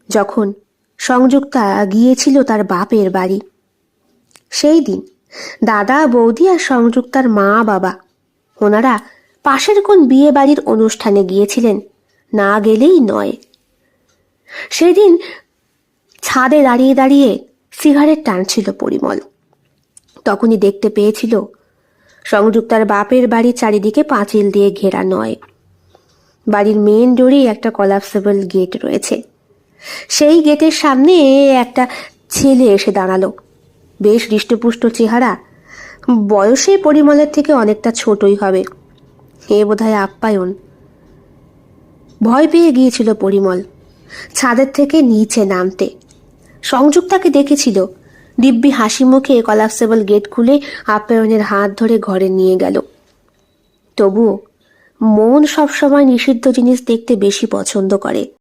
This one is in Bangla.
যখন সংযুক্তা গিয়েছিল তার বাপের বাড়ি। সেই দিন দাদা, বৌদি আর সংযুক্তার মা বাবা ওনারা পাশের কোন বিয়ে বাড়ির অনুষ্ঠানে গিয়েছিলেন, না গেলেই নয়। সেদিন ছাদে দাঁড়িয়ে দাঁড়িয়ে সিগারেট টানছিল পরিমল। তখনই দেখতে পেয়েছিল সংযুক্তার বাপের বাড়ি চারিদিকে পাঁচিল দিয়ে ঘেরা নয়, বাড়ির মেন ডোরেই একটা কলাপসেবল গেট রয়েছে। সেই গেটের সামনে একটা ছেলে এসে দাঁড়ালো। বেশ হৃষ্টপুষ্ট চেহারা, বয়সে পরিমলের থেকে অনেকটা ছোটই হবে। এ বোধহয় আপ্যায়ন। ভয় পেয়ে গিয়েছিল পরিমল ছাদের থেকে নিচে নামতে। সংযুক্তাকে দেখেছিল, দিব্যি হাসি মুখে কলাপসেবল গেট খুলে আপ্যায়নের হাত ধরে ঘরে নিয়ে গেল। তবুও মন সবসময় নিষিদ্ধ জিনিস দেখতে বেশি পছন্দ করে।